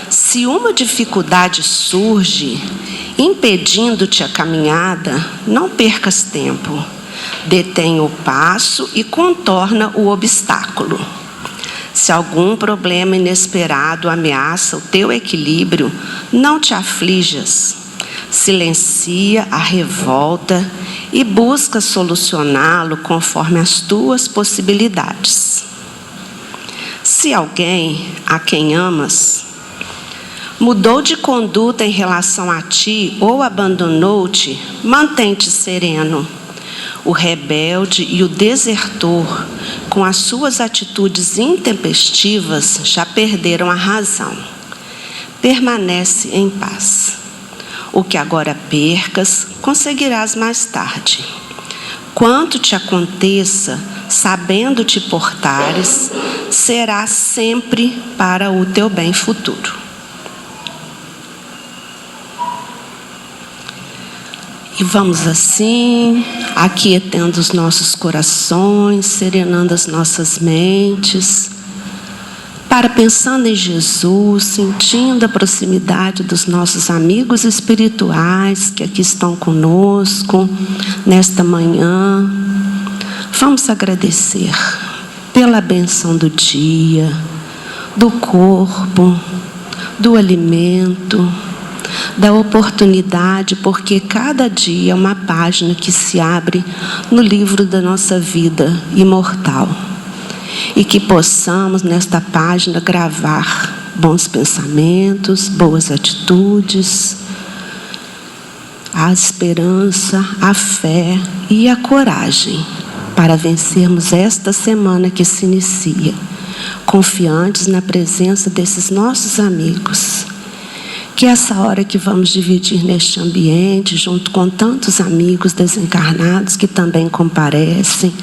Se uma dificuldade surge, impedindo-te a caminhada, não percas tempo. Detém o passo e contorna o obstáculo. Se algum problema inesperado ameaça o teu equilíbrio, não te aflijas. Silencia a revolta e busca solucioná-lo conforme as tuas possibilidades. Se alguém a quem amas mudou de conduta em relação a ti ou abandonou-te, mantém-te sereno. O rebelde e o desertor, com as suas atitudes intempestivas, já perderam a razão. Permanece em paz. O que agora percas, conseguirás mais tarde. Quanto te aconteça, sabendo te portares, será sempre para o teu bem futuro. E vamos assim, aquietando os nossos corações, serenando as nossas mentes, para pensando em Jesus, sentindo a proximidade dos nossos amigos espirituais que aqui estão conosco nesta manhã. Vamos agradecer pela bênção do dia, do corpo, do alimento, da oportunidade, porque cada dia é uma página que se abre no livro da nossa vida imortal. E que possamos, nesta página, gravar bons pensamentos, boas atitudes, a esperança, a fé e a coragem para vencermos esta semana que se inicia, confiantes na presença desses nossos amigos. Que essa hora que vamos dividir neste ambiente, junto com tantos amigos desencarnados que também comparecem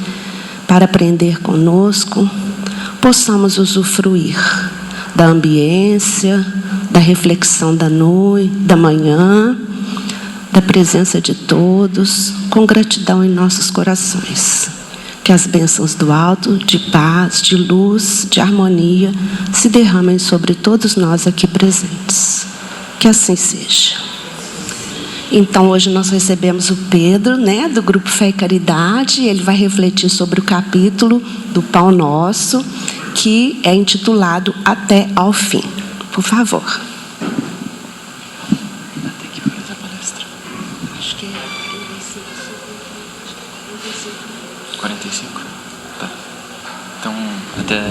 para aprender conosco, possamos usufruir da ambiência, da reflexão da noite, da manhã, da presença de todos, com gratidão em nossos corações. Que as bênçãos do alto, de paz, de luz, de harmonia, se derramem sobre todos nós aqui presentes. Que assim seja. Então, hoje nós recebemos o Pedro, do Grupo Fé e Caridade. Ele vai refletir sobre o capítulo do Pão Nosso, que é intitulado Até ao Fim. Por favor. Até que horas a palestra? Acho que é 45. Tá. Então, até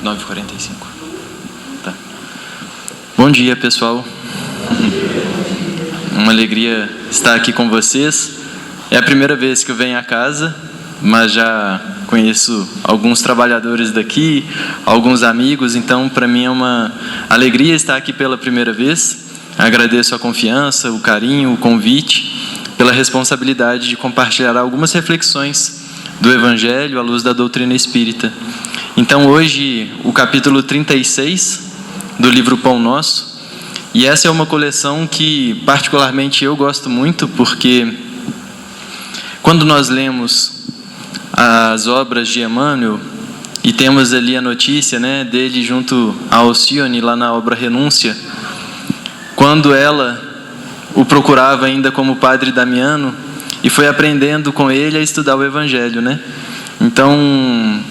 9h45. Tá. Bom dia, pessoal. Uma alegria estar aqui com vocês. É a primeira vez que eu venho à casa, mas já conheço alguns trabalhadores daqui, alguns amigos, então para mim é uma alegria estar aqui pela primeira vez. Agradeço a confiança, o carinho, o convite, pela responsabilidade de compartilhar algumas reflexões do Evangelho à luz da doutrina espírita. Então hoje o capítulo 36 do livro Pão Nosso. E essa é uma coleção que particularmente eu gosto muito, porque quando nós lemos as obras de Emmanuel e temos ali a notícia dele junto a Alcione, lá na obra Renúncia, quando ela o procurava ainda como Padre Damiano e foi aprendendo com ele a estudar o Evangelho, Então,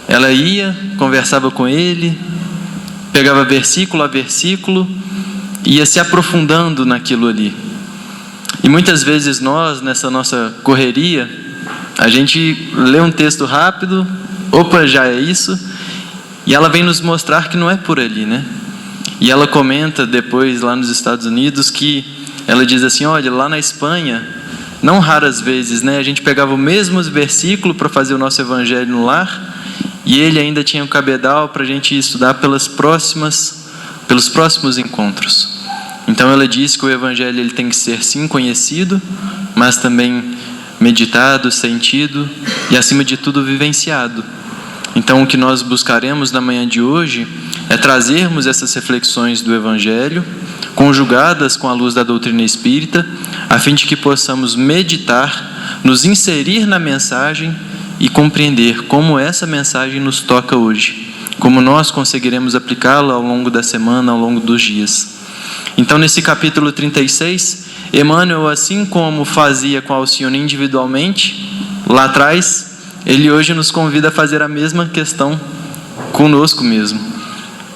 ela ia, conversava com ele, pegava versículo a versículo, ia se aprofundando naquilo ali. E muitas vezes nós, nessa nossa correria, a gente lê um texto rápido, opa, já é isso, e ela vem nos mostrar que não é por ali, E ela comenta depois, lá nos Estados Unidos, que ela diz assim, olha, lá na Espanha, não raras vezes, a gente pegava o mesmo versículo para fazer o nosso evangelho no lar, e ele ainda tinha um cabedal para a gente estudar pelos próximos encontros. Então ela diz que o Evangelho ele tem que ser sim conhecido, mas também meditado, sentido e acima de tudo vivenciado. Então o que nós buscaremos na manhã de hoje é trazermos essas reflexões do Evangelho, conjugadas com a luz da doutrina espírita, a fim de que possamos meditar, nos inserir na mensagem e compreender como essa mensagem nos toca hoje, como nós conseguiremos aplicá-la ao longo da semana, ao longo dos dias. Então, nesse capítulo 36, Emmanuel, assim como fazia com Alcione individualmente, lá atrás, ele hoje nos convida a fazer a mesma questão conosco mesmo.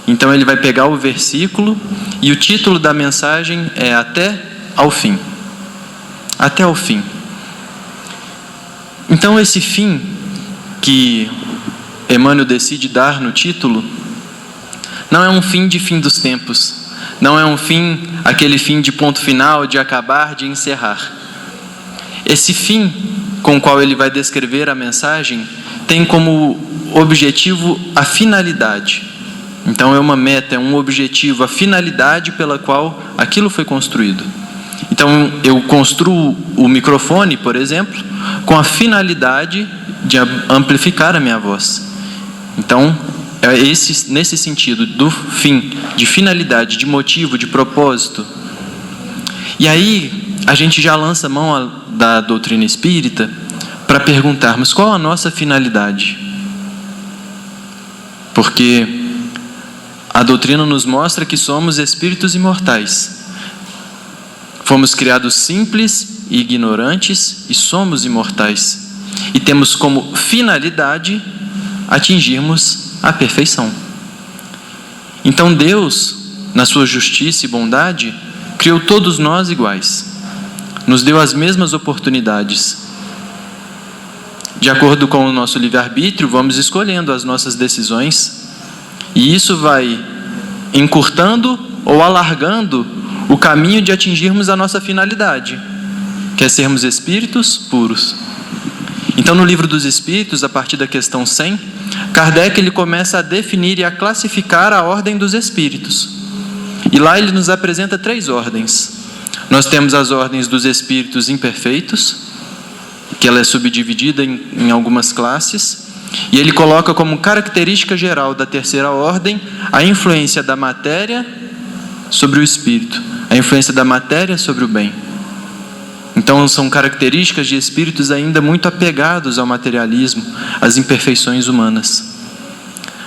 Então, ele vai pegar o versículo e o título da mensagem é Até ao Fim. Até ao fim. Então, esse fim que Emmanuel decide dar no título não é um fim de fim dos tempos, não é um fim, aquele fim de ponto final, de acabar, de encerrar. Esse fim com o qual ele vai descrever a mensagem tem como objetivo a finalidade. Então é uma meta, é um objetivo, a finalidade pela qual aquilo foi construído. Então eu construo o microfone, por exemplo, com a finalidade de amplificar a minha voz. Então, é nesse sentido do fim, de finalidade, de motivo, de propósito. E aí, a gente já lança a mão da doutrina espírita para perguntarmos qual a nossa finalidade. Porque a doutrina nos mostra que somos espíritos imortais. Fomos criados simples e ignorantes e somos imortais. E temos como finalidade atingirmos a perfeição. Então Deus, na sua justiça e bondade, criou todos nós iguais. Nos deu as mesmas oportunidades. De acordo com o nosso livre-arbítrio, vamos escolhendo as nossas decisões. E isso vai encurtando ou alargando o caminho de atingirmos a nossa finalidade, que é sermos espíritos puros. Então, no Livro dos Espíritos, a partir da questão 100, Kardec ele começa a definir e a classificar a ordem dos espíritos. E lá ele nos apresenta 3 ordens. Nós temos as ordens dos espíritos imperfeitos, que ela é subdividida em algumas classes, e ele coloca como característica geral da terceira ordem a influência da matéria sobre o espírito, a influência da matéria sobre o bem. Então são características de espíritos ainda muito apegados ao materialismo, às imperfeições humanas.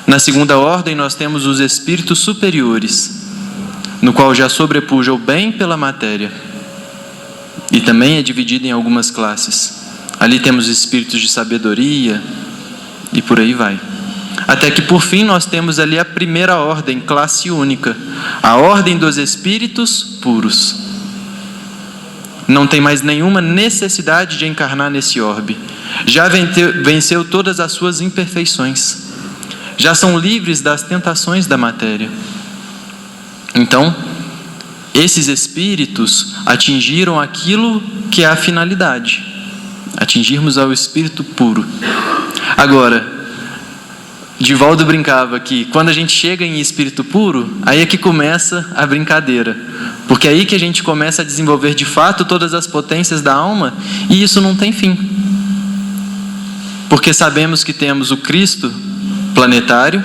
Na segunda ordem nós temos os espíritos superiores, no qual já sobrepuja o bem pela matéria. E também é dividido em algumas classes. Ali temos espíritos de sabedoria e por aí vai. Até que por fim nós temos ali a primeira ordem, classe única, a ordem dos espíritos puros. Não tem mais nenhuma necessidade de encarnar nesse orbe. Já venceu todas as suas imperfeições. Já são livres das tentações da matéria. Então, esses espíritos atingiram aquilo que é a finalidade. Atingirmos ao espírito puro. Agora, Divaldo brincava que quando a gente chega em espírito puro, aí é que começa a brincadeira. Porque é aí que a gente começa a desenvolver de fato todas as potências da alma, e isso não tem fim. Porque sabemos que temos o Cristo planetário,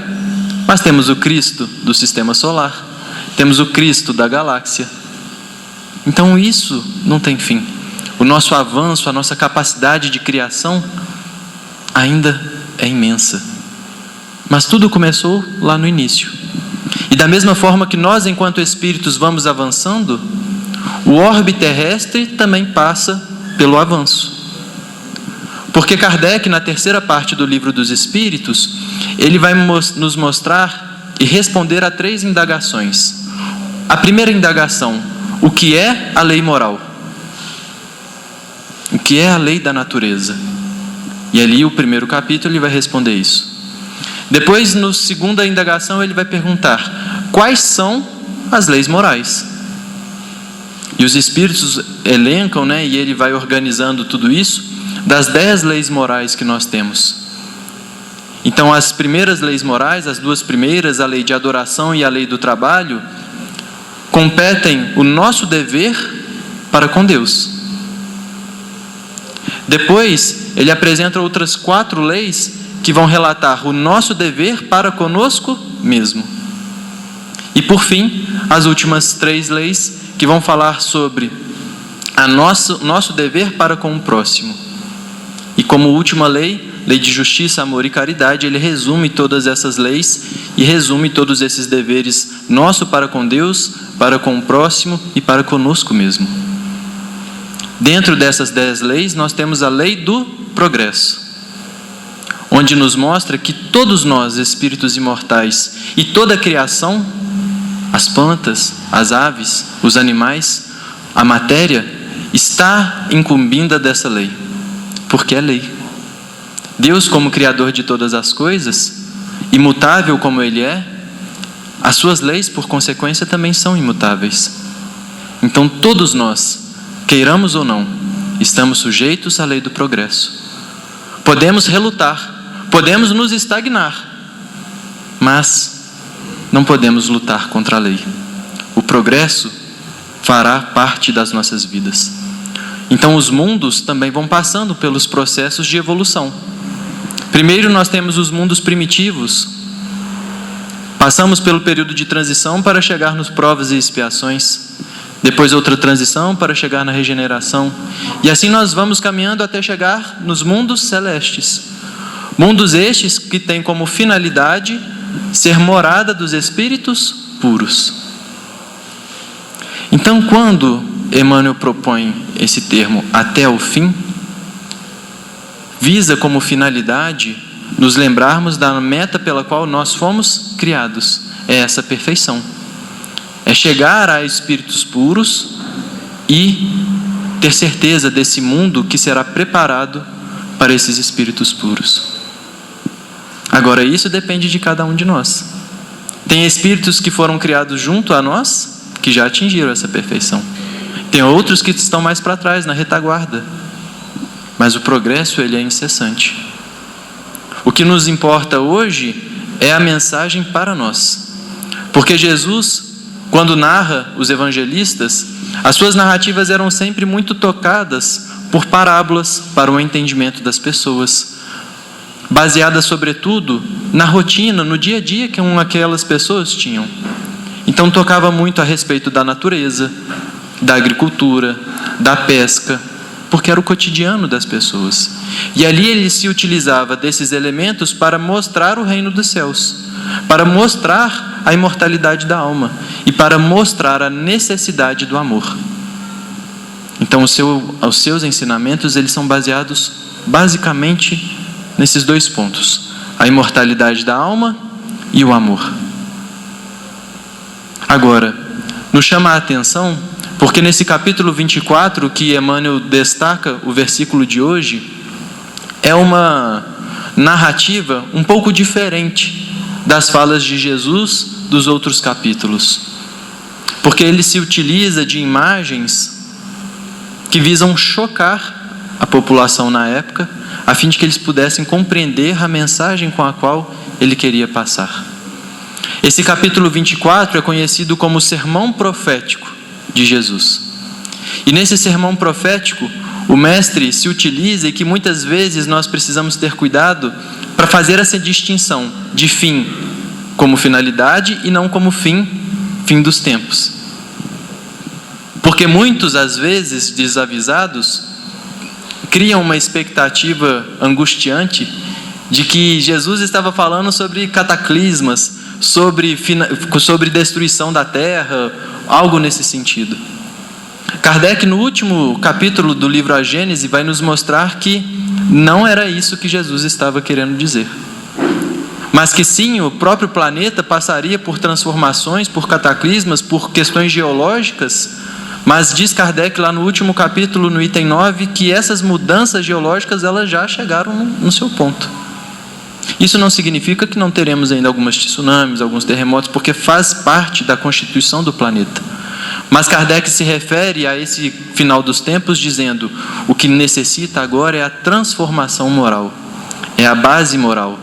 mas temos o Cristo do sistema solar, temos o Cristo da galáxia. Então isso não tem fim. O nosso avanço, a nossa capacidade de criação ainda é imensa. Mas tudo começou lá no início. E da mesma forma que nós, enquanto espíritos, vamos avançando, o orbe terrestre também passa pelo avanço. Porque Kardec, na terceira parte do Livro dos Espíritos, ele vai nos mostrar e responder a 3 indagações. A primeira indagação: o que é a lei moral? O que é a lei da natureza? E ali, o primeiro capítulo, ele vai responder isso. Depois, na segunda indagação, ele vai perguntar: quais são as leis morais? E os espíritos elencam, e ele vai organizando tudo isso, das 10 leis morais que nós temos. Então, as primeiras leis morais, as 2 primeiras, a lei de adoração e a lei do trabalho, competem o nosso dever para com Deus. Depois, ele apresenta outras 4 leis que vão relatar o nosso dever para conosco mesmo. E por fim, as últimas 3 leis que vão falar sobre nosso dever para com o próximo. E como última lei, lei de justiça, amor e caridade, ele resume todas essas leis e resume todos esses deveres nosso para com Deus, para com o próximo e para conosco mesmo. Dentro dessas 10 leis, nós temos a lei do progresso, onde nos mostra que todos nós, espíritos imortais, e toda a criação, as plantas, as aves, os animais, a matéria, está incumbida dessa lei, porque é lei. Deus, como Criador de todas as coisas, imutável como Ele é, as suas leis, por consequência, também são imutáveis. Então, todos nós, queiramos ou não, estamos sujeitos à lei do progresso. Podemos relutar, podemos nos estagnar, mas não podemos lutar contra a lei. O progresso fará parte das nossas vidas. Então, os mundos também vão passando pelos processos de evolução. Primeiro, nós temos os mundos primitivos. Passamos pelo período de transição para chegar nos provas e expiações. Depois outra transição para chegar na regeneração. E assim nós vamos caminhando até chegar nos mundos celestes. Mundos estes que têm como finalidade ser morada dos espíritos puros. Então, quando Emmanuel propõe esse termo até o fim, visa como finalidade nos lembrarmos da meta pela qual nós fomos criados. É essa perfeição. É chegar a espíritos puros e ter certeza desse mundo que será preparado para esses espíritos puros. Agora, isso depende de cada um de nós. Tem espíritos que foram criados junto a nós, que já atingiram essa perfeição. Tem outros que estão mais para trás, na retaguarda. Mas o progresso, ele é incessante. O que nos importa hoje é a mensagem para nós. Porque Jesus, quando narra os evangelistas, as suas narrativas eram sempre muito tocadas por parábolas para o entendimento das pessoas, baseadas sobretudo na rotina, no dia a dia que aquelas pessoas tinham. Então tocava muito a respeito da natureza, da agricultura, da pesca, porque era o cotidiano das pessoas. E ali ele se utilizava desses elementos para mostrar o reino dos céus, para mostrar a imortalidade da alma e para mostrar a necessidade do amor. Então os seus ensinamentos, eles são baseados basicamente nesses 2 pontos: a imortalidade da alma e o amor. Agora, nos chama a atenção, porque nesse capítulo 24, que Emmanuel destaca o versículo de hoje, é uma narrativa um pouco diferente das falas de Jesus dos outros capítulos. Porque ele se utiliza de imagens que visam chocar a população na época, a fim de que eles pudessem compreender a mensagem com a qual ele queria passar. Esse capítulo 24 é conhecido como o sermão profético de Jesus. E nesse sermão profético, o mestre se utiliza, e que muitas vezes nós precisamos ter cuidado para fazer essa distinção de fim como finalidade e não como fim dos tempos. Porque muitos, às vezes, desavisados, criam uma expectativa angustiante de que Jesus estava falando sobre cataclismas, sobre destruição da terra, algo nesse sentido. Kardec, no último capítulo do livro A Gênese, vai nos mostrar que não era isso que Jesus estava querendo dizer. Mas que sim, o próprio planeta passaria por transformações, por cataclismas, por questões geológicas, mas diz Kardec lá no último capítulo, no item 9, que essas mudanças geológicas, elas já chegaram no seu ponto. Isso não significa que não teremos ainda alguns tsunamis, alguns terremotos, porque faz parte da constituição do planeta. Mas Kardec se refere a esse final dos tempos dizendo: o que necessita agora é a transformação moral, é a base moral.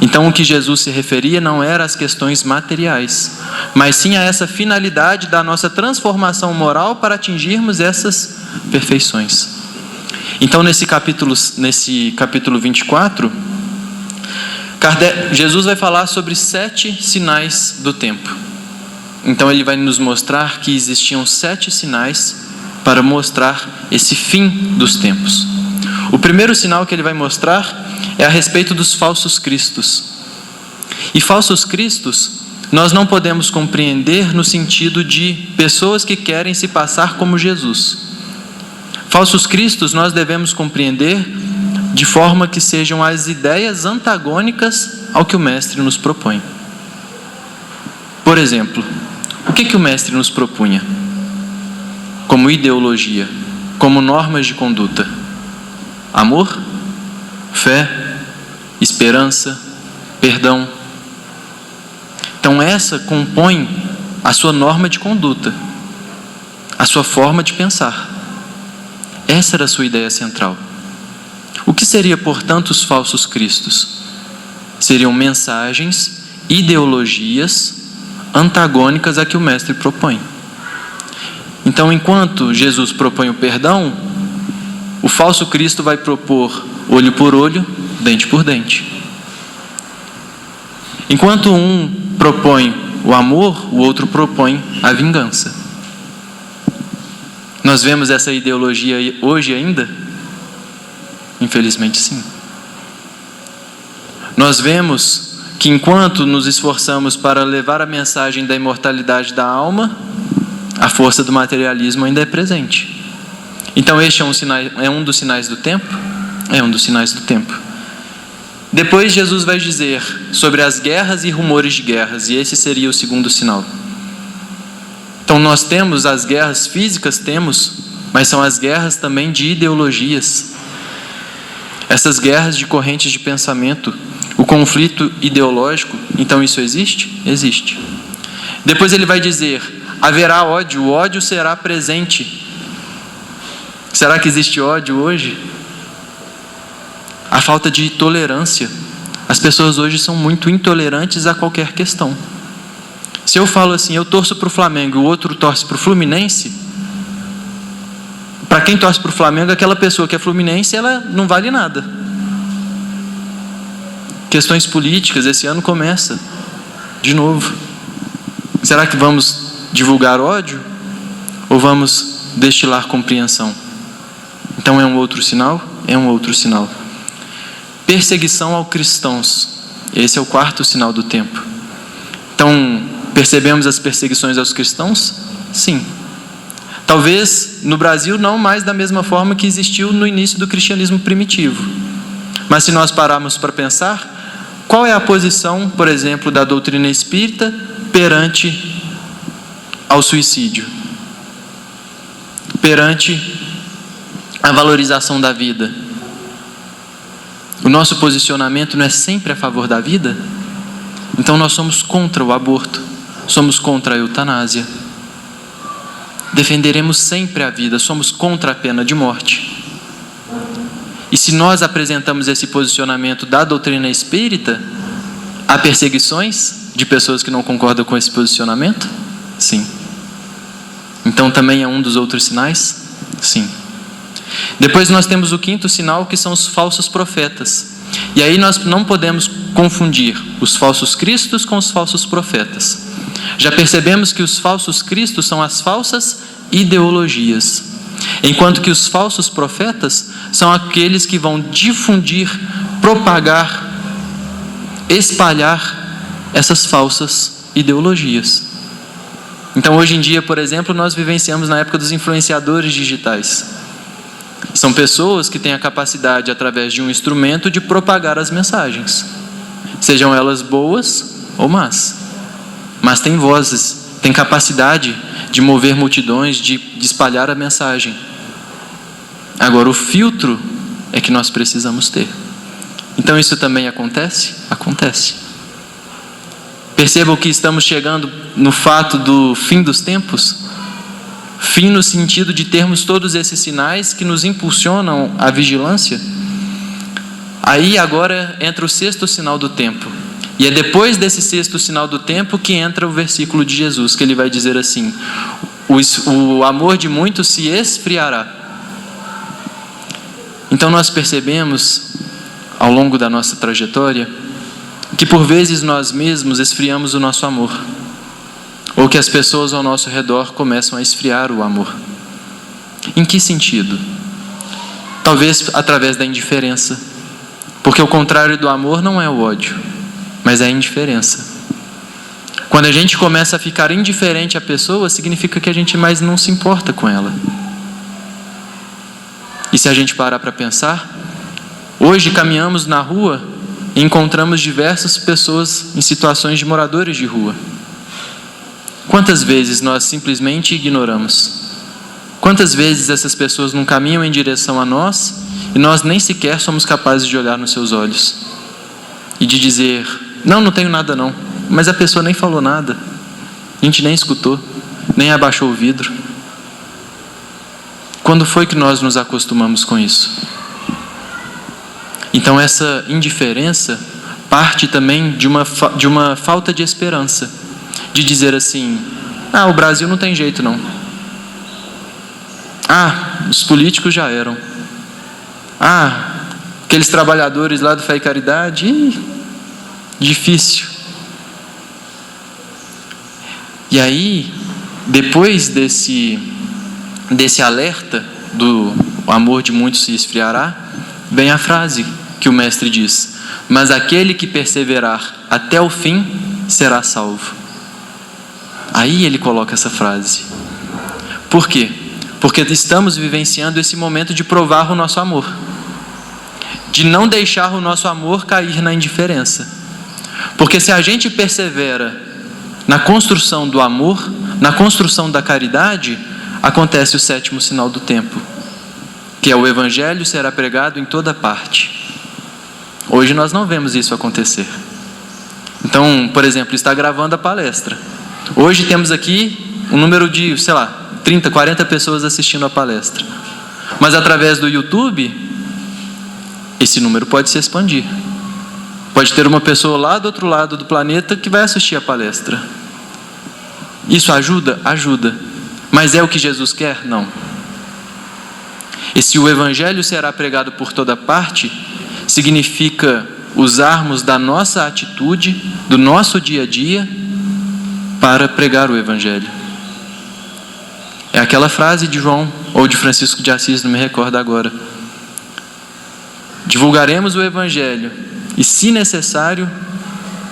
Então o que Jesus se referia não era às questões materiais, mas sim a essa finalidade da nossa transformação moral para atingirmos essas perfeições. Então nesse capítulo 24, Jesus vai falar sobre 7 sinais do tempo. Então ele vai nos mostrar que existiam 7 sinais para mostrar esse fim dos tempos. O primeiro sinal que ele vai mostrar é a respeito dos falsos cristos. E falsos cristos nós não podemos compreender no sentido de pessoas que querem se passar como Jesus. Falsos cristos nós devemos compreender de forma que sejam as ideias antagônicas ao que o Mestre nos propõe. Por exemplo, o que o Mestre nos propunha? Como ideologia, como normas de conduta: amor, fé, esperança, perdão. Então essa compõe a sua norma de conduta, a sua forma de pensar. Essa era a sua ideia central. O que seria, portanto, os falsos cristos? Seriam mensagens, ideologias antagônicas a que o Mestre propõe. Então, enquanto Jesus propõe o perdão, o falso Cristo vai propor olho por olho, dente por dente. Enquanto um propõe o amor, o outro propõe a vingança. Nós vemos essa ideologia hoje ainda? Infelizmente, sim. Nós vemos que enquanto nos esforçamos para levar a mensagem da imortalidade da alma, a força do materialismo ainda é presente. Então este é um dos sinais do tempo? É um dos sinais do tempo. Depois Jesus vai dizer sobre as guerras e rumores de guerras, e esse seria o segundo sinal. Então nós temos as guerras físicas, mas são as guerras também de ideologias. Essas guerras de correntes de pensamento, o conflito ideológico, então isso existe? Existe. Depois ele vai dizer: haverá ódio, o ódio será presente. Será que existe ódio hoje? A falta de tolerância. As pessoas hoje são muito intolerantes a qualquer questão. Se eu falo assim, eu torço para o Flamengo e o outro torce para o Fluminense, para quem torce para o Flamengo, aquela pessoa que é fluminense, ela não vale nada. Questões políticas, esse ano começa de novo. Será que vamos divulgar ódio? Ou vamos destilar compreensão? Então é um outro sinal? É um outro sinal. Perseguição aos cristãos. Esse é o quarto sinal do tempo. Então, percebemos as perseguições aos cristãos? Sim. Talvez no Brasil não mais da mesma forma que existiu no início do cristianismo primitivo. Mas se nós pararmos para pensar, qual é a posição, por exemplo, da doutrina espírita perante ao suicídio? Perante a valorização da vida? O nosso posicionamento não é sempre a favor da vida? Então nós somos contra o aborto, somos contra a eutanásia. Defenderemos sempre a vida, somos contra a pena de morte. E se nós apresentamos esse posicionamento da doutrina espírita, há perseguições de pessoas que não concordam com esse posicionamento? Sim. Então também é um dos outros sinais? Sim. Depois nós temos o quinto sinal, que são os falsos profetas. E aí nós não podemos confundir os falsos cristos com os falsos profetas. Já percebemos que os falsos cristos são as falsas ideologias, enquanto que os falsos profetas são aqueles que vão difundir, propagar, espalhar essas falsas ideologias. Então hoje em dia, por exemplo, nós vivenciamos na época dos influenciadores digitais. São pessoas que têm a capacidade, através de um instrumento, de propagar as mensagens, sejam elas boas ou más. Mas têm vozes, têm capacidade de mover multidões, de espalhar a mensagem. Agora, o filtro é que nós precisamos ter. Então isso também acontece? Acontece. Percebam que estamos chegando no fato do fim dos tempos. Fim no sentido de termos todos esses sinais que nos impulsionam à vigilância. Aí agora entra o sexto sinal do tempo. E é depois desse sexto sinal do tempo que entra o versículo de Jesus, que ele vai dizer assim: o amor de muitos se esfriará. Então nós percebemos, ao longo da nossa trajetória, que por vezes nós mesmos esfriamos o nosso amor, ou que as pessoas ao nosso redor começam a esfriar o amor. Em que sentido? Talvez através da indiferença. Porque o contrário do amor não é o ódio, mas é a indiferença. Quando a gente começa a ficar indiferente à pessoa, significa que a gente mais não se importa com ela. E se a gente parar para pensar, hoje caminhamos na rua e encontramos diversas pessoas em situações de moradores de rua. Quantas vezes nós simplesmente ignoramos? Quantas vezes essas pessoas não caminham em direção a nós e nós nem sequer somos capazes de olhar nos seus olhos e de dizer, não tenho nada não, mas a pessoa nem falou nada, a gente nem escutou, nem abaixou o vidro. Quando foi que nós nos acostumamos com isso? Então essa indiferença parte também de uma falta de esperança, de dizer assim, o Brasil não tem jeito não. Os políticos já eram. Aqueles trabalhadores lá do Fé e Caridade, difícil. E aí, depois desse alerta do amor de muitos se esfriará, vem a frase que o mestre diz, mas aquele que perseverar até o fim será salvo. Aí ele coloca essa frase. Por quê? Porque estamos vivenciando esse momento de provar o nosso amor, de não deixar o nosso amor cair na indiferença. Porque se a gente persevera na construção do amor, na construção da caridade, acontece o 7º sinal do tempo, que é o Evangelho será pregado em toda parte. Hoje nós não vemos isso acontecer. Então, por exemplo, está gravando a palestra. Hoje temos aqui um número de, 30, 40 pessoas assistindo a palestra. Mas através do YouTube, esse número pode se expandir. Pode ter uma pessoa lá do outro lado do planeta que vai assistir a palestra. Isso ajuda? Ajuda. Mas é o que Jesus quer? Não. E se o Evangelho será pregado por toda parte, significa usarmos da nossa atitude, do nosso dia a dia, para pregar o Evangelho. É aquela frase de João, ou de Francisco de Assis, não me recordo agora. Divulgaremos o Evangelho e, se necessário,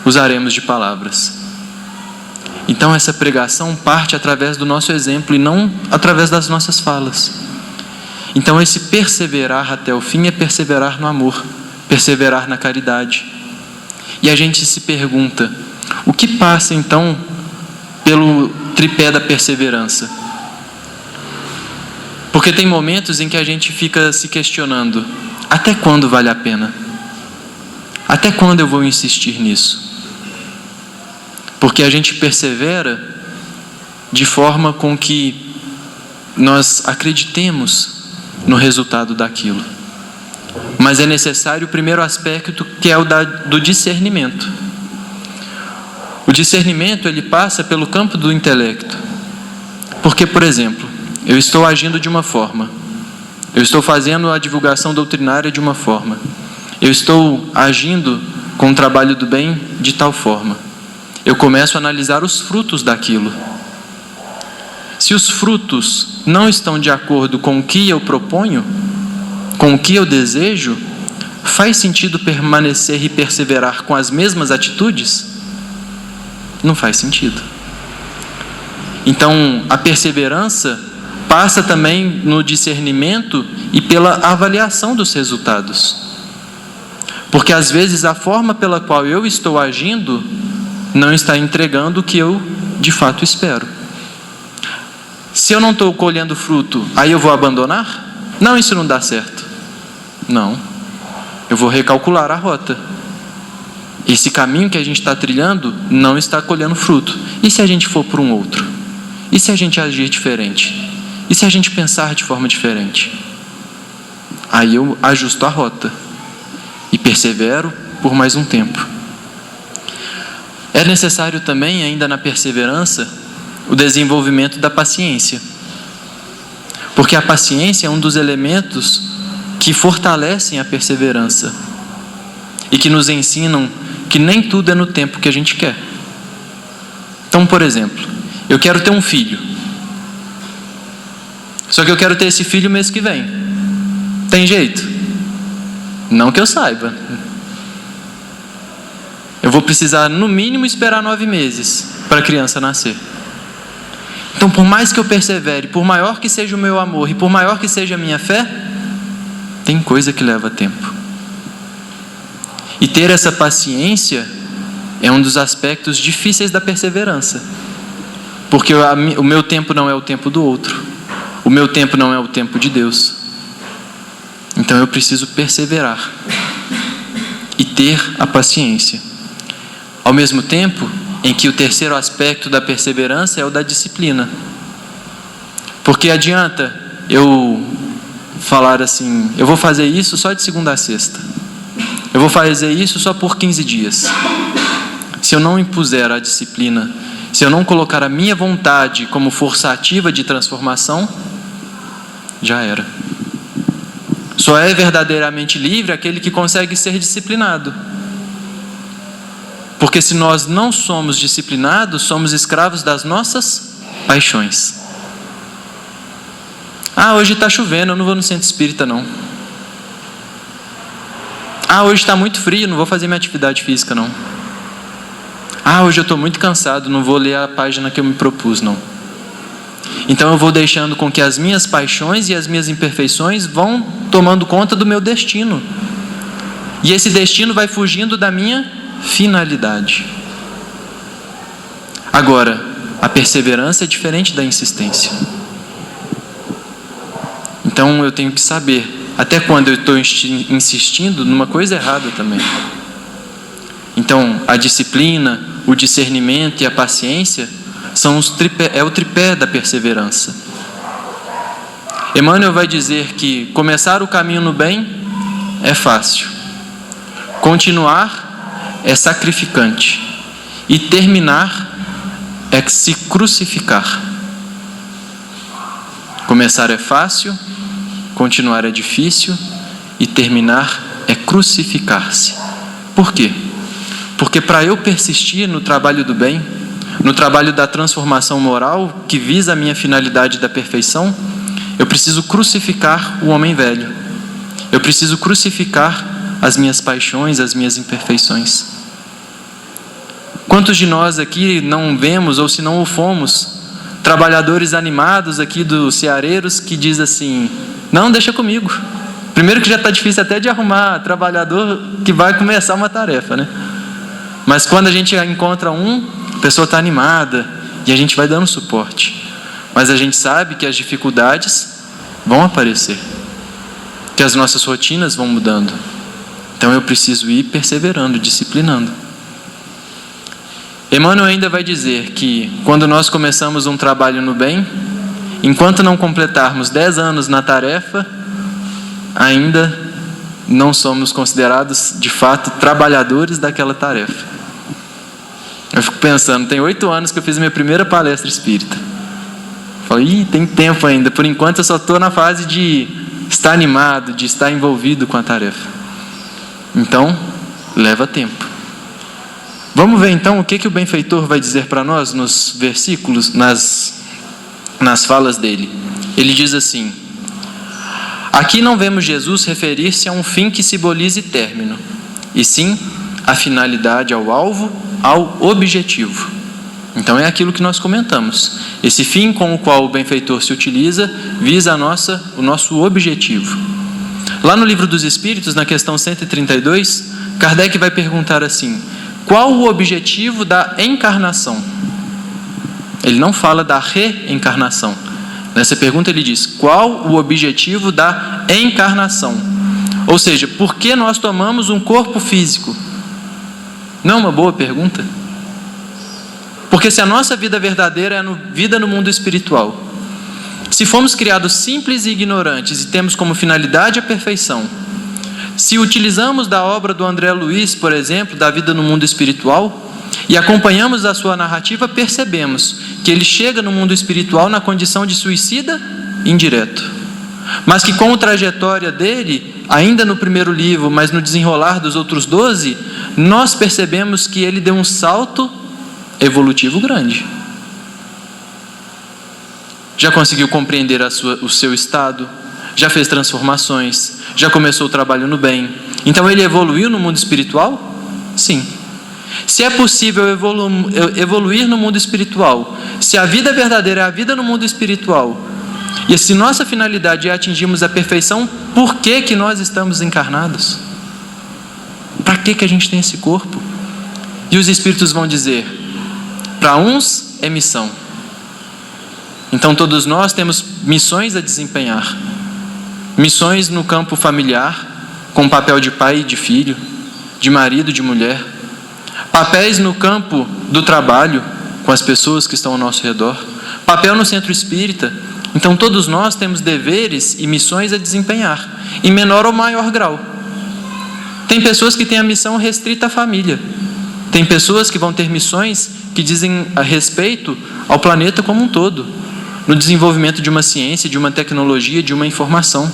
usaremos de palavras. Então essa pregação parte através do nosso exemplo e não através das nossas falas. Então esse perseverar até o fim é perseverar no amor, perseverar na caridade. E a gente se pergunta, o que passa então pelo tripé da perseverança? Porque tem momentos em que a gente fica se questionando, até quando vale a pena? Até quando eu vou insistir nisso? Porque a gente persevera de forma com que nós acreditemos no resultado daquilo. Mas é necessário o primeiro aspecto, que é o do discernimento. O discernimento, ele passa pelo campo do intelecto. Porque, por exemplo, eu estou agindo de uma forma, eu estou fazendo a divulgação doutrinária de uma forma, eu estou agindo com o trabalho do bem de tal forma. Eu começo a analisar os frutos daquilo. Se os frutos não estão de acordo com o que eu proponho, com o que eu desejo, faz sentido permanecer e perseverar com as mesmas atitudes? Não faz sentido. Então, a perseverança passa também no discernimento e pela avaliação dos resultados. Porque às vezes a forma pela qual eu estou agindo não está entregando o que eu de fato espero. Se eu não estou colhendo fruto, aí eu vou abandonar? Não, isso não dá certo. Não. Eu vou recalcular a rota. Esse caminho que a gente está trilhando não está colhendo fruto. E se a gente for por um outro? E se a gente agir diferente? E se a gente pensar de forma diferente? Aí eu ajusto a rota e persevero por mais um tempo. É necessário também, ainda na perseverança, o desenvolvimento da paciência. Porque a paciência é um dos elementos que fortalecem a perseverança e que nos ensinam que nem tudo é no tempo que a gente quer. Então, por exemplo, eu quero ter um filho. Só que eu quero ter esse filho mês que vem. Tem jeito? Não que eu saiba. Eu vou precisar, no mínimo, esperar 9 meses para a criança nascer. Então, por mais que eu persevere, por maior que seja o meu amor e por maior que seja a minha fé, tem coisa que leva tempo. E ter essa paciência é um dos aspectos difíceis da perseverança. Porque o meu tempo não é o tempo do outro. O meu tempo não é o tempo de Deus. Então eu preciso perseverar e ter a paciência. Ao mesmo tempo em que o terceiro aspecto da perseverança é o da disciplina. Porque adianta eu falar assim, eu vou fazer isso só de segunda a sexta. Eu vou fazer isso só por 15 dias. Se eu não impuser a disciplina, se eu não colocar a minha vontade como força ativa de transformação, já era. Só é verdadeiramente livre aquele que consegue ser disciplinado. Porque se nós não somos disciplinados, somos escravos das nossas paixões. Hoje está chovendo, eu não vou no centro espírita não. Hoje está muito frio, não vou fazer minha atividade física não. Hoje eu estou muito cansado, não vou ler a página que eu me propus não. Então eu vou deixando com que as minhas paixões e as minhas imperfeições vão tomando conta do meu destino. E esse destino vai fugindo da minha finalidade. Agora, a perseverança é diferente da insistência. Então eu tenho que saber até quando eu estou insistindo numa coisa errada também. Então, a disciplina, o discernimento e a paciência é o tripé da perseverança. Emmanuel vai dizer que começar o caminho no bem é fácil. Continuar é sacrificante. E terminar é se crucificar. Começar é fácil, continuar é difícil e terminar é crucificar-se. Por quê? Porque para eu persistir no trabalho do bem, no trabalho da transformação moral que visa a minha finalidade da perfeição, eu preciso crucificar o homem velho. Eu preciso crucificar as minhas paixões, as minhas imperfeições. Quantos de nós aqui não vemos, ou se não o fomos, trabalhadores animados aqui dos ceareiros que diz assim, não, deixa comigo. Primeiro que já está difícil até de arrumar trabalhador que vai começar uma tarefa, né? Mas quando a gente encontra a pessoa está animada e a gente vai dando suporte. Mas a gente sabe que as dificuldades vão aparecer, que as nossas rotinas vão mudando. Então eu preciso ir perseverando, disciplinando. Emmanuel ainda vai dizer que quando nós começamos um trabalho no bem, enquanto não completarmos 10 anos na tarefa, ainda não somos considerados de fato trabalhadores daquela tarefa. Eu fico pensando, tem 8 anos que eu fiz a minha primeira palestra espírita. Falei, tem tempo ainda, por enquanto eu só estou na fase de estar animado, de estar envolvido com a tarefa. Então, leva tempo. Vamos ver então o que o benfeitor vai dizer para nós nos versículos, nas falas dele. Ele diz assim: aqui não vemos Jesus referir-se a um fim que simbolize término, e sim a finalidade ao alvo, ao objetivo. Então é aquilo que nós comentamos. Esse fim com o qual o benfeitor se utiliza visa o nosso objetivo. Lá no Livro dos Espíritos, na questão 132, Kardec vai perguntar assim: qual o objetivo da encarnação? Ele não fala da reencarnação. Nessa pergunta ele diz: qual o objetivo da encarnação? Ou seja, por que nós tomamos um corpo físico? Não é uma boa pergunta? Porque se a nossa vida verdadeira é vida no mundo espiritual, se fomos criados simples e ignorantes e temos como finalidade a perfeição, se utilizamos da obra do André Luiz, por exemplo, da vida no mundo espiritual, e acompanhamos a sua narrativa, percebemos que ele chega no mundo espiritual na condição de suicida indireto, mas que com a trajetória dele, ainda no primeiro livro, mas no desenrolar dos outros 12, nós percebemos que ele deu um salto evolutivo grande. Já conseguiu compreender o seu estado, já fez transformações, já começou o trabalho no bem. Então ele evoluiu no mundo espiritual? Sim. Se é possível evoluir no mundo espiritual, se a vida verdadeira é a vida no mundo espiritual, e se nossa finalidade é atingirmos a perfeição, por que nós estamos encarnados? Para que a gente tem esse corpo? E os espíritos vão dizer, para uns é missão. Então todos nós temos missões a desempenhar. Missões no campo familiar, com o papel de pai e de filho, de marido e de mulher. Papéis no campo do trabalho, com as pessoas que estão ao nosso redor. Papel no centro espírita. Então todos nós temos deveres e missões a desempenhar, em menor ou maior grau. Tem pessoas que têm a missão restrita à família. Tem pessoas que vão ter missões que dizem a respeito ao planeta como um todo, no desenvolvimento de uma ciência, de uma tecnologia, de uma informação.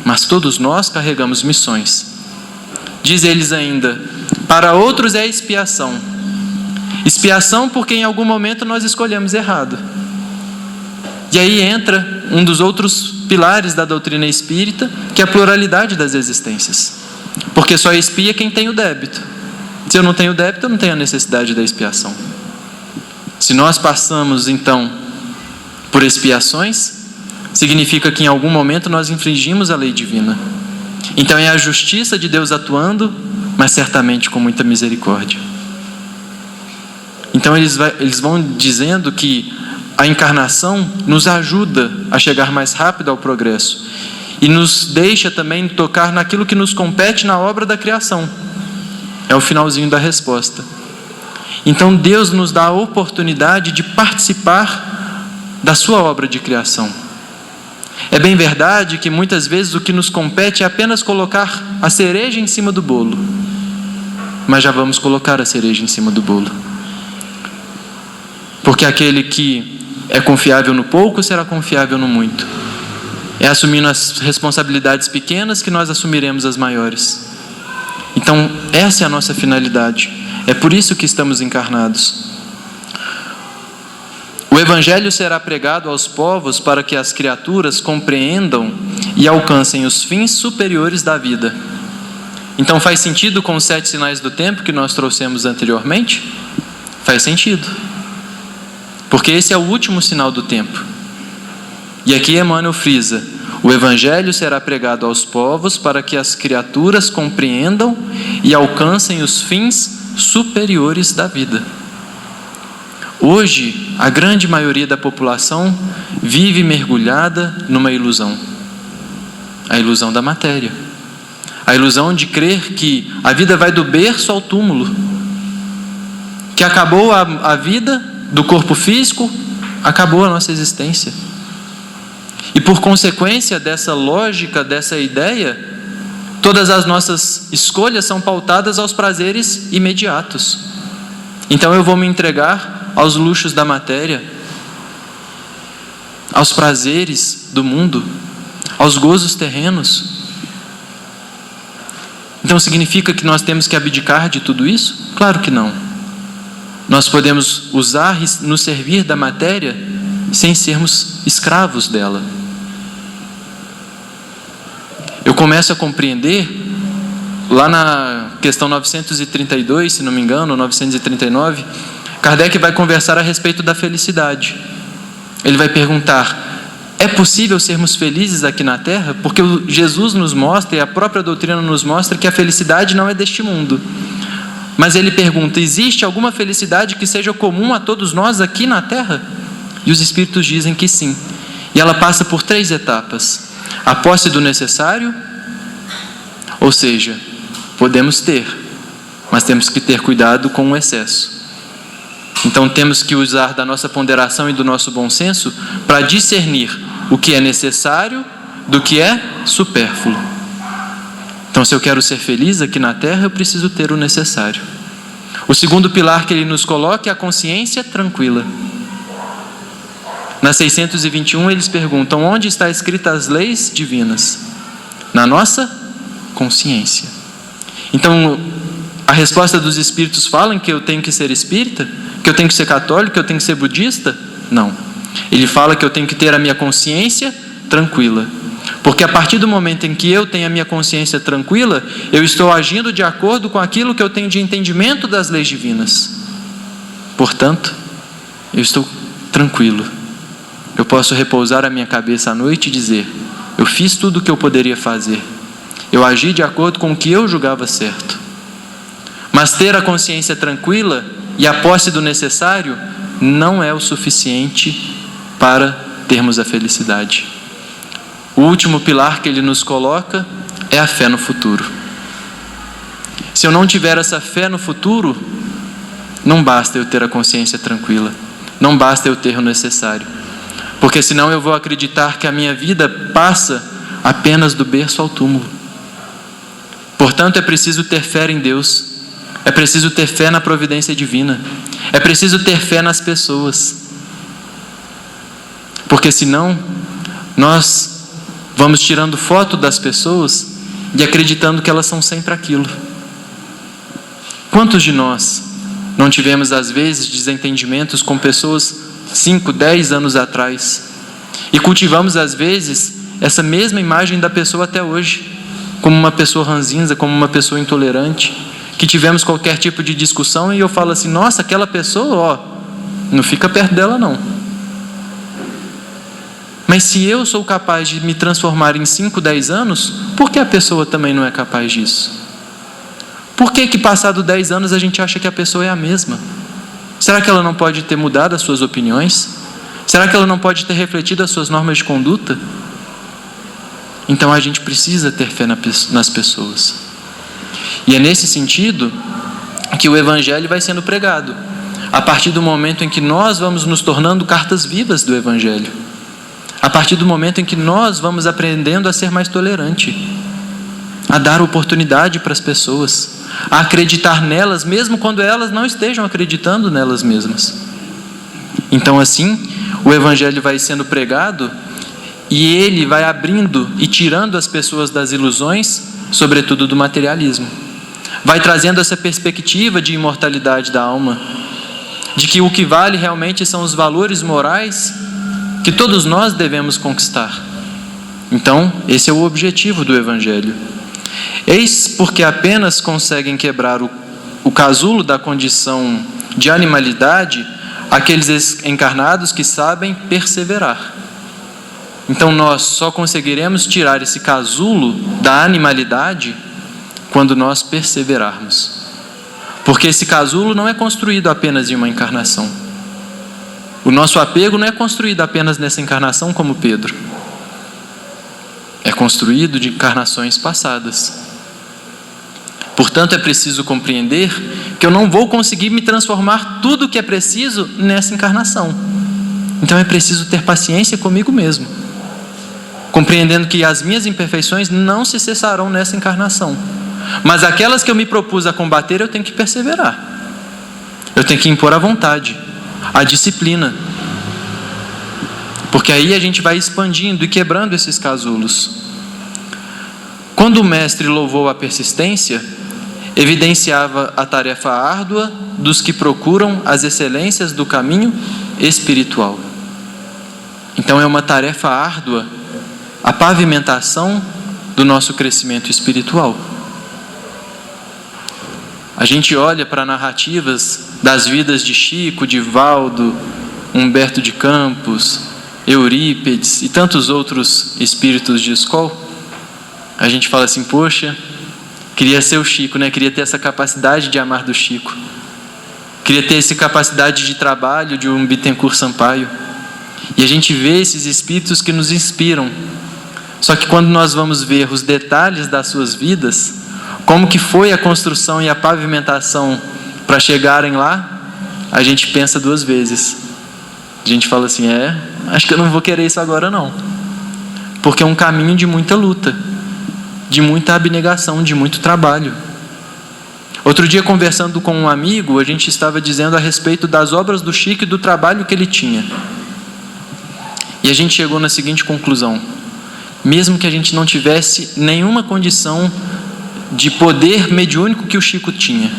Mas todos nós carregamos missões. Diz eles ainda, para outros é expiação. Expiação porque em algum momento nós escolhemos errado. E aí entra um dos outros pilares da doutrina espírita, que é a pluralidade das existências. Porque só expia quem tem o débito. Se eu não tenho débito, eu não tenho a necessidade da expiação. Se nós passamos, então, por expiações, significa que em algum momento nós infringimos a lei divina. Então é a justiça de Deus atuando, mas certamente com muita misericórdia. Então eles vão dizendo que a encarnação nos ajuda a chegar mais rápido ao progresso e nos deixa também tocar naquilo que nos compete na obra da criação. É o finalzinho da resposta. Então Deus nos dá a oportunidade de participar da sua obra de criação. É bem verdade que muitas vezes o que nos compete é apenas colocar a cereja em cima do bolo. Mas já vamos colocar a cereja em cima do bolo. Porque aquele que é confiável no pouco será confiável no muito. É assumindo as responsabilidades pequenas que nós assumiremos as maiores. Então, essa é a nossa finalidade. É por isso que estamos encarnados. O Evangelho será pregado aos povos para que as criaturas compreendam e alcancem os fins superiores da vida. Então, faz sentido com os 7 sinais do tempo que nós trouxemos anteriormente? Faz sentido. Porque esse é o último sinal do tempo. E aqui Emmanuel frisa: o Evangelho será pregado aos povos para que as criaturas compreendam e alcancem os fins superiores da vida. Hoje, a grande maioria da população vive mergulhada numa ilusão. A ilusão da matéria. A ilusão de crer que a vida vai do berço ao túmulo. Que acabou a vida do corpo físico, acabou a nossa existência. E por consequência dessa lógica, dessa ideia, todas as nossas escolhas são pautadas aos prazeres imediatos. Então eu vou me entregar aos luxos da matéria, aos prazeres do mundo, aos gozos terrenos. Então significa que nós temos que abdicar de tudo isso? Claro que não. Nós podemos usar e nos servir da matéria sem sermos escravos dela. Eu começo a compreender, lá na questão 932, se não me engano, 939, Kardec vai conversar a respeito da felicidade. Ele vai perguntar: é possível sermos felizes aqui na Terra? Porque Jesus nos mostra, e a própria doutrina nos mostra, que a felicidade não é deste mundo. Mas ele pergunta: existe alguma felicidade que seja comum a todos nós aqui na Terra? E os Espíritos dizem que sim. E ela passa por 3 etapas. A posse do necessário, ou seja, podemos ter, mas temos que ter cuidado com o excesso. Então temos que usar da nossa ponderação e do nosso bom senso para discernir o que é necessário do que é supérfluo. Então, se eu quero ser feliz aqui na Terra, eu preciso ter o necessário. O segundo pilar que ele nos coloca é a consciência tranquila. Na 621 eles perguntam: onde está escrita as leis divinas? Na nossa consciência. Então, a resposta dos Espíritos fala que eu tenho que ser espírita? Que eu tenho que ser católico? Que eu tenho que ser budista? Não. Ele fala que eu tenho que ter a minha consciência tranquila. Porque a partir do momento em que eu tenho a minha consciência tranquila, eu estou agindo de acordo com aquilo que eu tenho de entendimento das leis divinas. Portanto, eu estou tranquilo. Eu posso repousar a minha cabeça à noite e dizer: eu fiz tudo o que eu poderia fazer. Eu agi de acordo com o que eu julgava certo. Mas ter a consciência tranquila e a posse do necessário não é o suficiente para termos a felicidade. O último pilar que ele nos coloca é a fé no futuro. Se eu não tiver essa fé no futuro, não basta eu ter a consciência tranquila, não basta eu ter o necessário, porque senão eu vou acreditar que a minha vida passa apenas do berço ao túmulo. Portanto, é preciso ter fé em Deus, é preciso ter fé na providência divina, é preciso ter fé nas pessoas, porque senão nós vamos tirando foto das pessoas e acreditando que elas são sempre aquilo. Quantos de nós não tivemos às vezes desentendimentos com pessoas 5, 10 anos atrás e cultivamos às vezes essa mesma imagem da pessoa até hoje, como uma pessoa ranzinza, como uma pessoa intolerante, que tivemos qualquer tipo de discussão e eu falo assim: nossa, aquela pessoa, não fica perto dela não. Mas se eu sou capaz de me transformar em 5, 10 anos, por que a pessoa também não é capaz disso? Por que passado 10 anos a gente acha que a pessoa é a mesma? Será que ela não pode ter mudado as suas opiniões? Será que ela não pode ter refletido as suas normas de conduta? Então a gente precisa ter fé nas pessoas. E é nesse sentido que o Evangelho vai sendo pregado, a partir do momento em que nós vamos nos tornando cartas vivas do Evangelho. A partir do momento em que nós vamos aprendendo a ser mais tolerante, a dar oportunidade para as pessoas, a acreditar nelas, mesmo quando elas não estejam acreditando nelas mesmas. Então assim, o Evangelho vai sendo pregado e ele vai abrindo e tirando as pessoas das ilusões, sobretudo do materialismo. Vai trazendo essa perspectiva de imortalidade da alma, de que o que vale realmente são os valores morais que todos nós devemos conquistar. Então, esse é o objetivo do Evangelho. Eis porque apenas conseguem quebrar o casulo da condição de animalidade aqueles encarnados que sabem perseverar. Então, nós só conseguiremos tirar esse casulo da animalidade quando nós perseverarmos. Porque esse casulo não é construído apenas em uma encarnação. O nosso apego não é construído apenas nessa encarnação como Pedro. É construído de encarnações passadas. Portanto, é preciso compreender que eu não vou conseguir me transformar tudo o que é preciso nessa encarnação. Então é preciso ter paciência comigo mesmo, compreendendo que as minhas imperfeições não se cessarão nessa encarnação. Mas aquelas que eu me propus a combater, eu tenho que perseverar. Eu tenho que impor a vontade, a disciplina. Porque aí a gente vai expandindo e quebrando esses casulos. Quando o mestre louvou a persistência, evidenciava a tarefa árdua dos que procuram as excelências do caminho espiritual. Então é uma tarefa árdua a pavimentação do nosso crescimento espiritual. A gente olha para narrativas das vidas de Chico, de Valdo, Humberto de Campos, Eurípides e tantos outros espíritos de escola. A gente fala assim: poxa, queria ser o Chico, né? Queria ter essa capacidade de amar do Chico. Queria ter essa capacidade de trabalho de um Bittencourt Sampaio. E a gente vê esses espíritos que nos inspiram. Só que quando nós vamos ver os detalhes das suas vidas, como que foi a construção e a pavimentação para chegarem lá, a gente pensa duas vezes. A gente fala assim: acho que eu não vou querer isso agora não. Porque é um caminho de muita luta, de muita abnegação, de muito trabalho. Outro dia, conversando com um amigo, a gente estava dizendo a respeito das obras do Chico e do trabalho que ele tinha. E a gente chegou na seguinte conclusão: mesmo que a gente não tivesse nenhuma condição de poder mediúnico que o Chico tinha,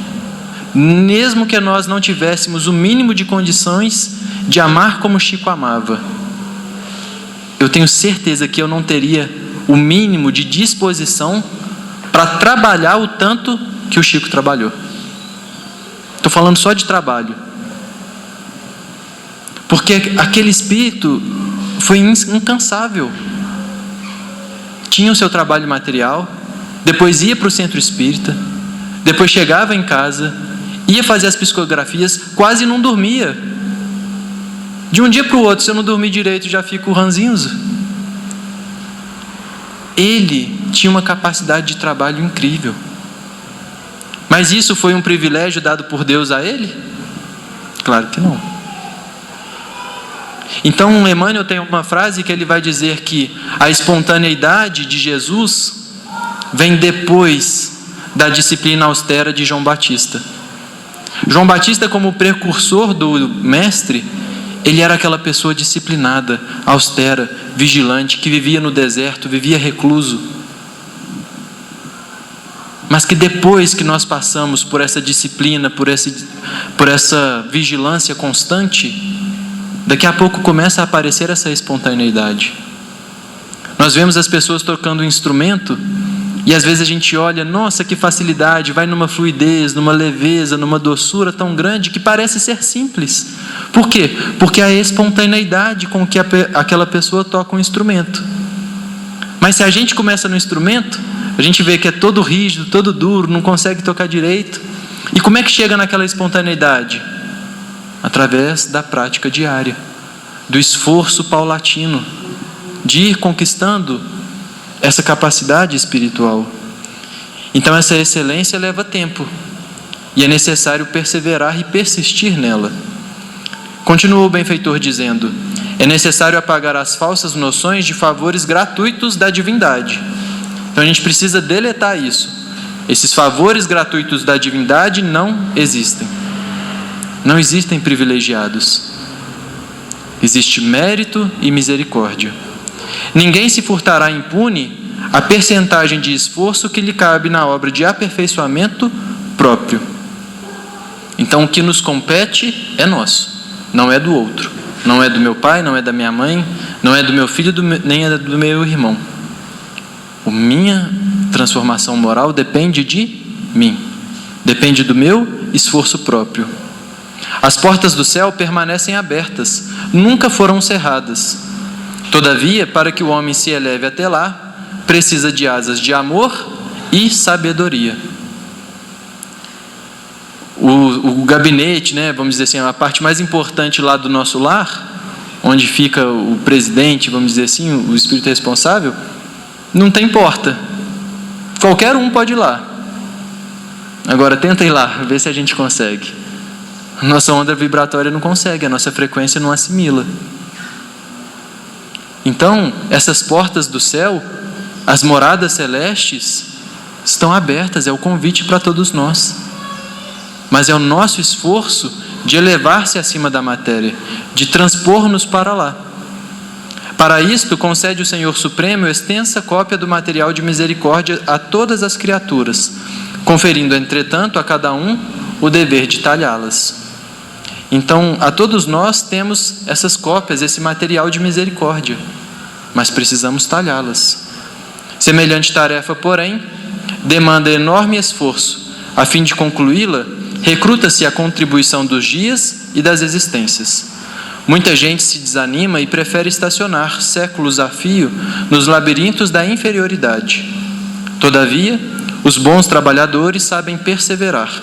mesmo que nós não tivéssemos o mínimo de condições de amar como o Chico amava, eu tenho certeza que eu não teria o mínimo de disposição para trabalhar o tanto que o Chico trabalhou. Estou falando só de trabalho. Porque aquele espírito foi incansável. Tinha o seu trabalho material, depois ia para o centro espírita, depois chegava em casa, ia fazer as psicografias, quase não dormia. De um dia para o outro, se eu não dormir direito, já fico ranzinzo. Ele tinha uma capacidade de trabalho incrível. Mas isso foi um privilégio dado por Deus a ele? Claro que não. Então, Emmanuel tem uma frase que ele vai dizer que a espontaneidade de Jesus vem depois da disciplina austera de João Batista. João Batista, como precursor do mestre, ele era aquela pessoa disciplinada, austera, vigilante, que vivia no deserto, vivia recluso. Mas que depois que nós passamos por essa disciplina, por essa vigilância constante, daqui a pouco começa a aparecer essa espontaneidade. Nós vemos as pessoas tocando um instrumento e às vezes a gente olha, nossa, que facilidade, vai numa fluidez, numa leveza, numa doçura tão grande que parece ser simples. Por quê? Porque é a espontaneidade com que aquela pessoa toca um instrumento. Mas se a gente começa no instrumento, a gente vê que é todo rígido, todo duro, não consegue tocar direito. E como é que chega naquela espontaneidade? Através da prática diária, do esforço paulatino, de ir conquistando essa capacidade espiritual. Então essa excelência leva tempo, e é necessário perseverar e persistir nela. Continuou o benfeitor dizendo: é necessário apagar as falsas noções de favores gratuitos da divindade. Então a gente precisa deletar isso. Esses favores gratuitos da divindade não existem. Não existem privilegiados. Existe mérito e misericórdia. Ninguém se furtará impune a percentagem de esforço que lhe cabe na obra de aperfeiçoamento próprio. Então o que nos compete é nosso, não é do outro. Não é do meu pai, não é da minha mãe, não é do meu filho, nem é do meu irmão. A minha transformação moral depende de mim. Depende do meu esforço próprio. As portas do céu permanecem abertas, nunca foram cerradas. Todavia, para que o homem se eleve até lá, precisa de asas de amor e sabedoria. O gabinete, vamos dizer assim, a parte mais importante lá do nosso lar, onde fica o presidente, vamos dizer assim, o espírito responsável, não tem porta. Qualquer um pode ir lá. Agora tenta ir lá, ver se a gente consegue. A nossa onda vibratória não consegue, a nossa frequência não assimila. Então, essas portas do céu, as moradas celestes, estão abertas, é o convite para todos nós. Mas é o nosso esforço de elevar-se acima da matéria, de transpor-nos para lá. Para isto, concede o Senhor Supremo extensa cópia do material de misericórdia a todas as criaturas, conferindo, entretanto, a cada um o dever de talhá-las. Então, a todos nós temos essas cópias, esse material de misericórdia, mas precisamos talhá-las. Semelhante tarefa, porém, demanda enorme esforço. A fim de concluí-la, recruta-se a contribuição dos dias e das existências. Muita gente se desanima e prefere estacionar séculos a fio nos labirintos da inferioridade. Todavia, os bons trabalhadores sabem perseverar,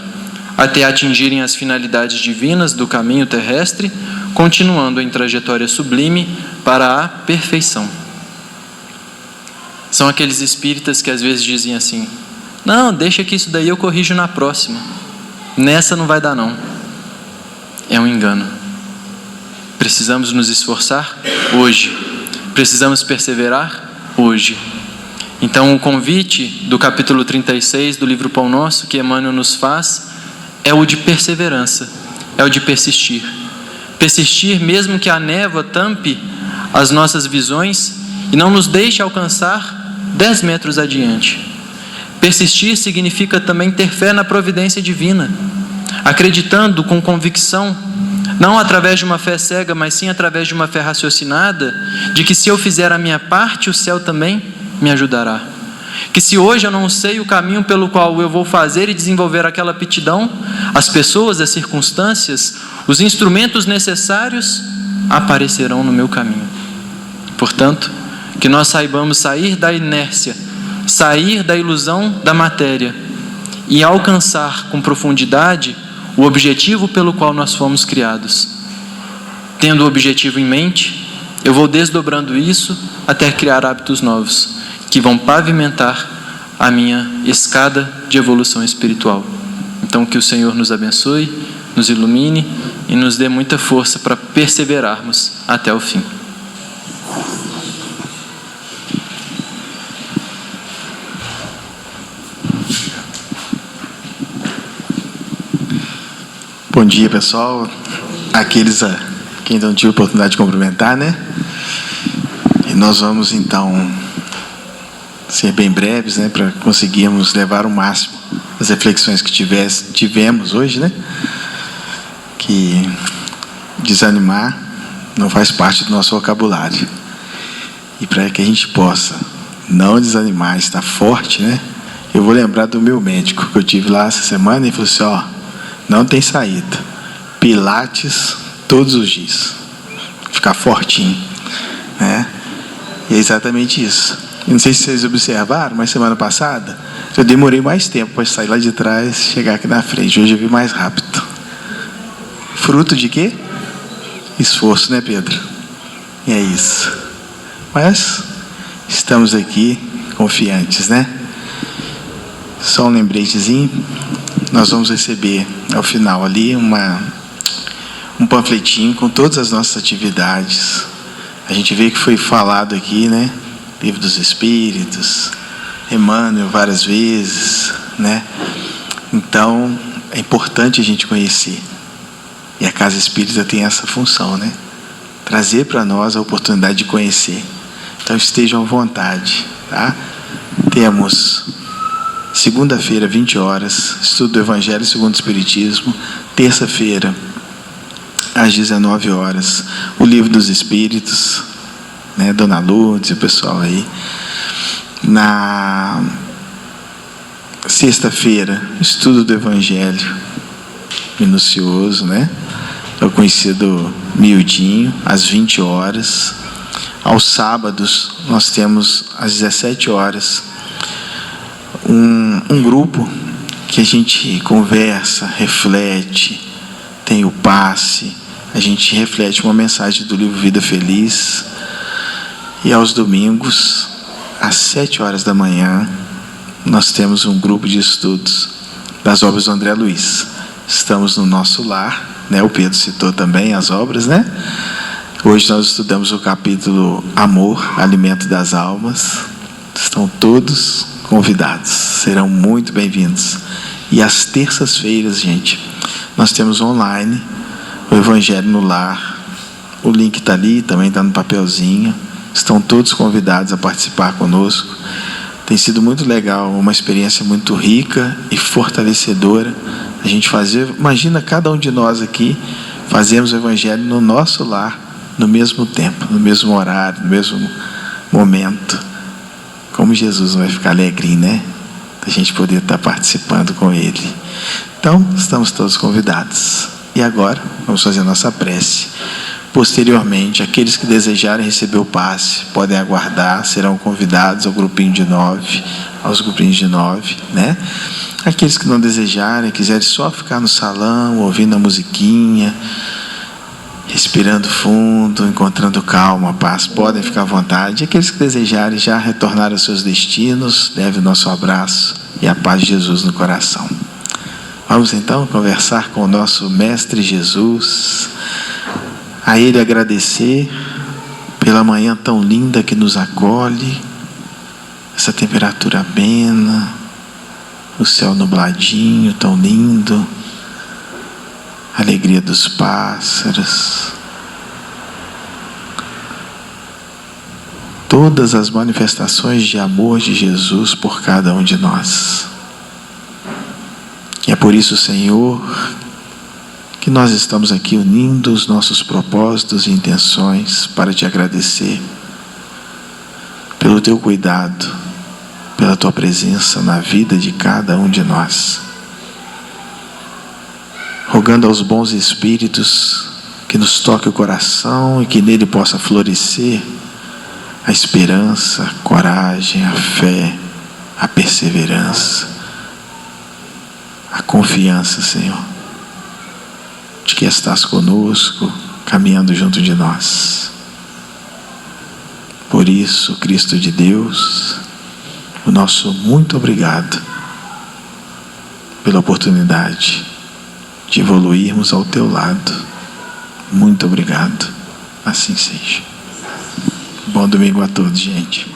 até atingirem as finalidades divinas do caminho terrestre, continuando em trajetória sublime para a perfeição. São aqueles espíritas que às vezes dizem assim: não, deixa que isso daí eu corrijo na próxima. Nessa não vai dar não. É um engano. Precisamos nos esforçar hoje. Precisamos perseverar hoje. Então o convite do capítulo 36 do livro Pão Nosso que Emmanuel nos faz é o de perseverança, é o de persistir. Persistir mesmo que a névoa tampe as nossas visões e não nos deixe alcançar 10 metros adiante. Persistir significa também ter fé na providência divina, acreditando com convicção, não através de uma fé cega, mas sim através de uma fé raciocinada, de que se eu fizer a minha parte, o céu também me ajudará. Que se hoje eu não sei o caminho pelo qual eu vou fazer e desenvolver aquela aptidão, as pessoas, as circunstâncias, os instrumentos necessários aparecerão no meu caminho. Portanto, que nós saibamos sair da inércia, sair da ilusão da matéria e alcançar com profundidade o objetivo pelo qual nós fomos criados. Tendo o objetivo em mente, eu vou desdobrando isso até criar hábitos novos, que vão pavimentar a minha escada de evolução espiritual. Então, que o Senhor nos abençoe, nos ilumine e nos dê muita força para perseverarmos até o fim. Bom dia, pessoal. Aqueles a quem não tive a oportunidade de cumprimentar, né? E nós vamos, então, ser bem breves, né? Para conseguirmos levar o máximo as reflexões que tivemos hoje, né? Que desanimar não faz parte do nosso vocabulário. E para que a gente possa não desanimar, estar forte, né? Eu vou lembrar do meu médico que eu tive lá essa semana e falou assim, ó, não tem saída. Pilates todos os dias. Ficar fortinho, né? E é exatamente isso. Eu não sei se vocês observaram, mas semana passada eu demorei mais tempo para sair lá de trás e chegar aqui na frente. Hoje eu vi mais rápido. Fruto de quê? Esforço, né, Pedro? E é isso. Mas estamos aqui confiantes, né? Só um lembretezinho. Nós vamos receber ao final ali um panfletinho com todas as nossas atividades. A gente vê que foi falado aqui, né? Livro dos Espíritos, Emmanuel várias vezes, né? Então, é importante a gente conhecer. E a Casa Espírita tem essa função, né? Trazer para nós a oportunidade de conhecer. Então, estejam à vontade, tá? Temos segunda-feira, 20 horas, estudo do Evangelho segundo o Espiritismo. Terça-feira, às 19 horas, o Livro dos Espíritos, né? Dona Lourdes e o pessoal aí. Na sexta-feira, estudo do Evangelho minucioso, né? É o conhecido miudinho, às 20 horas. Aos sábados, nós temos às 17 horas um grupo que a gente conversa, reflete, tem o passe, a gente reflete uma mensagem do livro Vida Feliz. E aos domingos, às 7 horas da manhã, nós temos um grupo de estudos das obras do André Luiz. Estamos no nosso lar, né? O Pedro citou também as obras, né? Hoje nós estudamos o capítulo Amor, Alimento das Almas. Estão todos convidados, serão muito bem-vindos. E às terças-feiras, gente, nós temos online o Evangelho no Lar. O link está ali, também está no papelzinho. Estão todos convidados a participar conosco. Tem sido muito legal, uma experiência muito rica e fortalecedora. A gente fazer, imagina cada um de nós aqui fazemos o Evangelho no nosso lar, no mesmo tempo, no mesmo horário, no mesmo momento. Como Jesus vai ficar alegrinho, né? A gente poder estar participando com Ele. Então, estamos todos convidados. E agora, vamos fazer a nossa prece. Posteriormente, aqueles que desejarem receber o passe, podem aguardar, serão convidados ao grupinho de 9, aos grupinhos de 9, né? Aqueles que não desejarem, quiserem só ficar no salão, ouvindo a musiquinha, respirando fundo, encontrando calma, paz, podem ficar à vontade. E aqueles que desejarem já retornar aos seus destinos, leve o nosso abraço e a paz de Jesus no coração. Vamos então conversar com o nosso Mestre Jesus, a Ele agradecer pela manhã tão linda que nos acolhe, essa temperatura amena, o céu nubladinho, tão lindo, a alegria dos pássaros, todas as manifestações de amor de Jesus por cada um de nós. E é por isso, Senhor, que nós estamos aqui unindo os nossos propósitos e intenções para te agradecer pelo pelo teu cuidado, pela tua presença na vida de cada um de nós. Rogando aos bons espíritos que nos toque o coração e que nele possa florescer a esperança, a coragem, a fé, a perseverança, a confiança, Senhor, de que estás conosco, caminhando junto de nós. Por isso, Cristo de Deus, o nosso muito obrigado pela oportunidade de evoluirmos ao teu lado. Muito obrigado. Assim seja. Bom domingo a todos, gente.